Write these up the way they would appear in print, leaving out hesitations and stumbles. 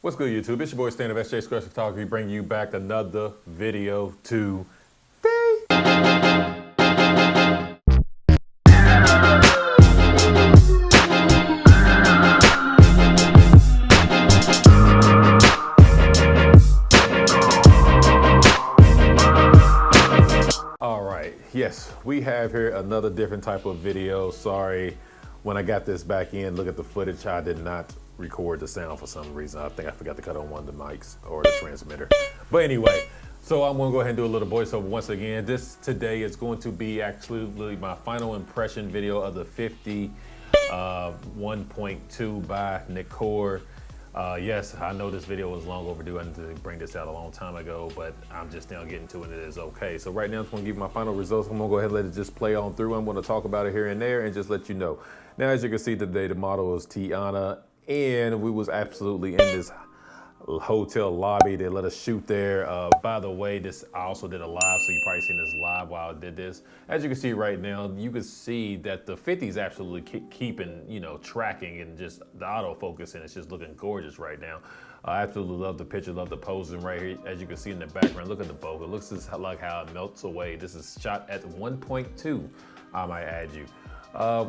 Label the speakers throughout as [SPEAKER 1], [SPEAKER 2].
[SPEAKER 1] What's good, YouTube? It's your boy Stan of SJ Scratch Photography, bringing you back another video today. All right, yes, we have here another different type of video. Sorry, when I got this back in, look at the footage, I did not record the sound for some reason. I think I forgot to cut on one of the mics or the transmitter. But anyway, so I'm gonna go ahead and do a little voiceover once again. This today is going to be actually my final impression video of the 50 1.2 by Nikkor. Yes, I know this video was long overdue. I needed to bring this out a long time ago, but I'm just now getting to it. It is okay. So right now, I'm just gonna give you my final results. I'm gonna go ahead and let it just play on through. I'm gonna talk about it here and there and just let you know. Now, as you can see today, the model is Tiana, and we was absolutely in this hotel lobby. They let us shoot there. By the way, I also did a live, so you probably seen this live while I did this. As you can see right now, you can see that the 50 is absolutely keeping, tracking, and just the autofocus, and it's just looking gorgeous right now. I absolutely love the picture, love the posing right here. As you can see in the background, look at the bokeh. It looks just like how it melts away. This is shot at 1.2, I might add you.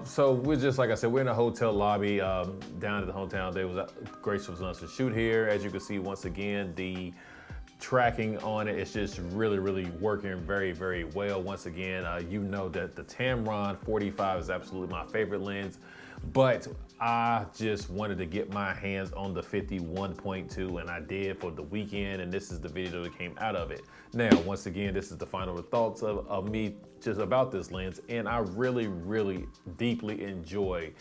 [SPEAKER 1] So we're just, like I said, we're in a hotel lobby down at the hotel. They was gracious enough to shoot here. As you can see, once again, the tracking on it is just really working very, very well. Once again, you know that the Tamron 45 is absolutely my favorite lens, but I just wanted to get my hands on the 51.2, and I did for the weekend, and this is the video that came out of it. Now, once again, this is the final thoughts of me just about this lens, and I really deeply enjoy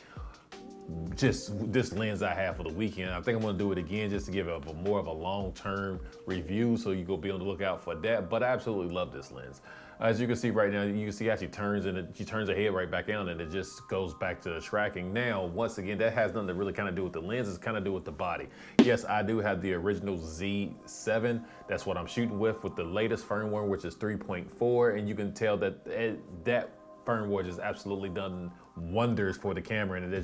[SPEAKER 1] just this lens I have for the weekend. I think I'm gonna do it again just to give it more of a long-term review, so you go be on the lookout for that. But I absolutely love this lens. As you can see right now, you can see how she turns, and she turns her head right back down, and it just goes back to the tracking. Now, once again, that has nothing to really kind of do with the lens, it's kind of do with the body. Yes, I do have the original Z7. That's what I'm shooting with the latest firmware, which is 3.4, and you can tell that that firmware just absolutely done wonders for the camera, and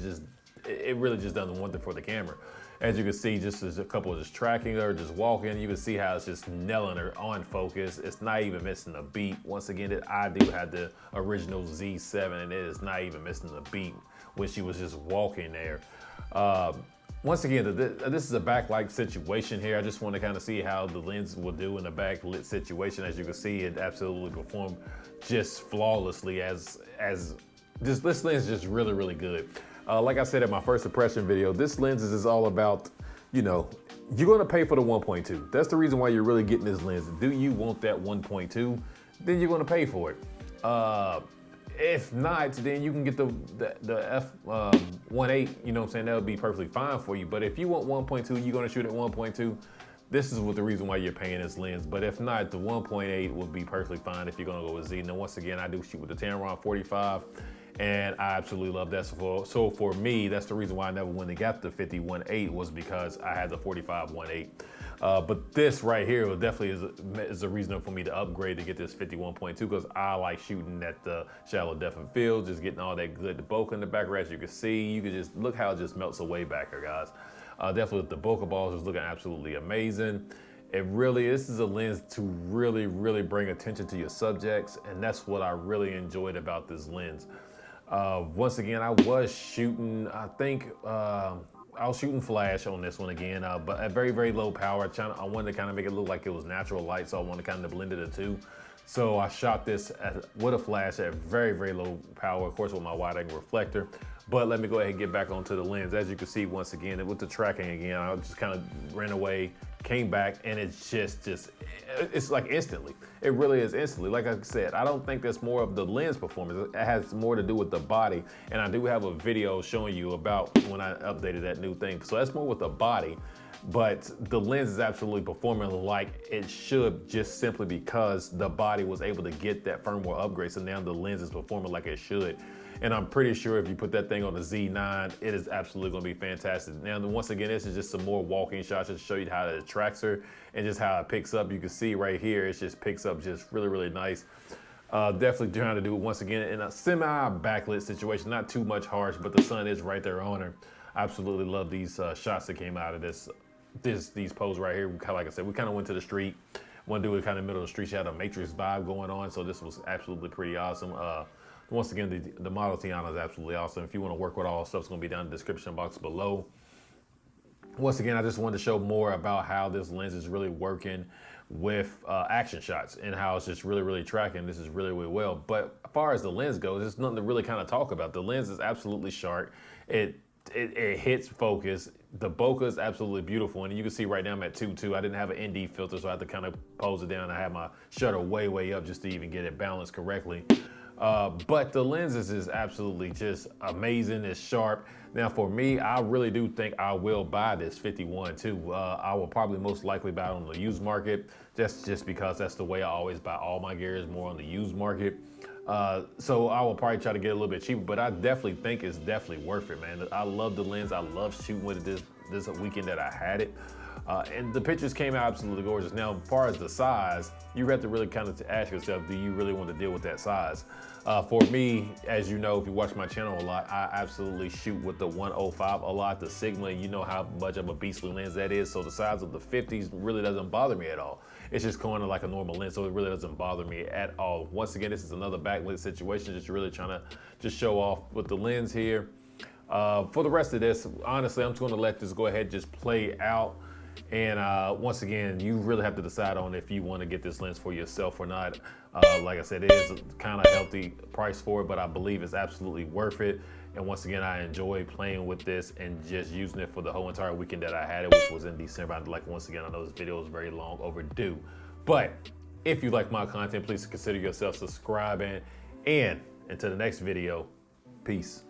[SPEAKER 1] it really just does a wonder for the camera. As you can see, just as a couple of just tracking her, just walking, you can see how it's just nailing her on focus. It's not even missing a beat. Once again, I do have the original Z7, and it is not even missing a beat when she was just walking there. Once again, this is a backlight situation here. I just want to kind of see how the lens will do in a backlit situation. As you can see, it absolutely performed just flawlessly. This lens is just really good. Like I said in my first impression video, this lens is all about, you're gonna pay for the 1.2. That's the reason why you're really getting this lens. Do you want that 1.2? Then you're gonna pay for it. If not, then you can get the f1.8, you know what I'm saying? That would be perfectly fine for you. But if you want 1.2, you're gonna shoot at 1.2. This is the reason why you're paying this lens. But if not, the 1.8 will be perfectly fine if you're gonna go with Z. Now, once again, I do shoot with the Tamron 45, and I absolutely love that. So for me, that's the reason why I never went and got the 51.8, was because I had the 45.1.8. But this right here definitely is a reason for me to upgrade to get this 51.2, because I like shooting at the shallow depth of field, just getting all that good bokeh in the background. As you can see, you can just look how it just melts away back here, guys. Definitely with the bokeh balls is looking absolutely amazing. This is a lens to really bring attention to your subjects, and that's what I really enjoyed about this lens. Once again, I was shooting, I was shooting flash on this one again, but at very low power. I wanted to kind of make it look like it was natural light, so I wanted to kind of blend the two. So I shot this with a flash at very low power, of course with my wide angle reflector. But let me go ahead and get back onto the lens. As you can see, once again, with the tracking again, I just kind of ran away, came back, and it's it's like instantly. It really is instantly. Like I said, I don't think that's more of the lens performance. It has more to do with the body. And I do have a video showing you about when I updated that new thing. So that's more with the body. But the lens is absolutely performing like it should, just simply because the body was able to get that firmware upgrade. So now the lens is performing like it should. And I'm pretty sure if you put that thing on the Z9, it is absolutely gonna be fantastic. Now, once again, this is just some more walking shots just to show you how it tracks her and just how it picks up. You can see right here, it just picks up just really nice. Definitely trying to do it once again in a semi-backlit situation, not too much harsh, but the sun is right there on her. I absolutely love these shots that came out of this these poses right here. Like I said, we kind of went to the street. Want to do it kind of middle of the street. She had a Matrix vibe going on, so this was absolutely pretty awesome. Once again, the model Tiana is absolutely awesome. If you want to work with all the stuff, it's going to be down in the description box below. Once again, I just wanted to show more about how this lens is really working with action shots and how it's just really tracking. This is really well. But as far as the lens goes, there's nothing to really kind of talk about. The lens is absolutely sharp. It hits focus. The bokeh is absolutely beautiful. And you can see right now I'm at 2.2. I didn't have an ND filter, so I had to kind of pose it down. I had my shutter way up just to even get it balanced correctly. But the lenses is absolutely just amazing. It's sharp. Now for me, I really do think I will buy this 51 too. I will probably most likely buy it on the used market, just because that's the way I always buy all my gear, is more on the used market. So I will probably try to get a little bit cheaper, but I definitely think it's definitely worth it, man. I love the lens. I love shooting with it this weekend that I had it. And the pictures came out absolutely gorgeous. Now, as far as the size, you have to really kind of ask yourself, do you really want to deal with that size? For me, as you know, if you watch my channel a lot, I absolutely shoot with the 105 a lot, the Sigma. You know how much of a beastly lens that is. So the size of the 50s really doesn't bother me at all. It's just kind of like a normal lens, so it really doesn't bother me at all. Once again, this is another backlit situation, just really trying to just show off with the lens here. For the rest of this, honestly, I'm just going to let this go ahead just play out. And once again, you really have to decide on if you want to get this lens for yourself or not. Like I said, it is a kind of healthy price for it, but I believe it's absolutely worth it. And once again, I enjoy playing with this and just using it for the whole entire weekend that I had it, which was in December. Once again, I know this video is very long overdue. But if you like my content, please consider yourself subscribing. And until the next video, peace.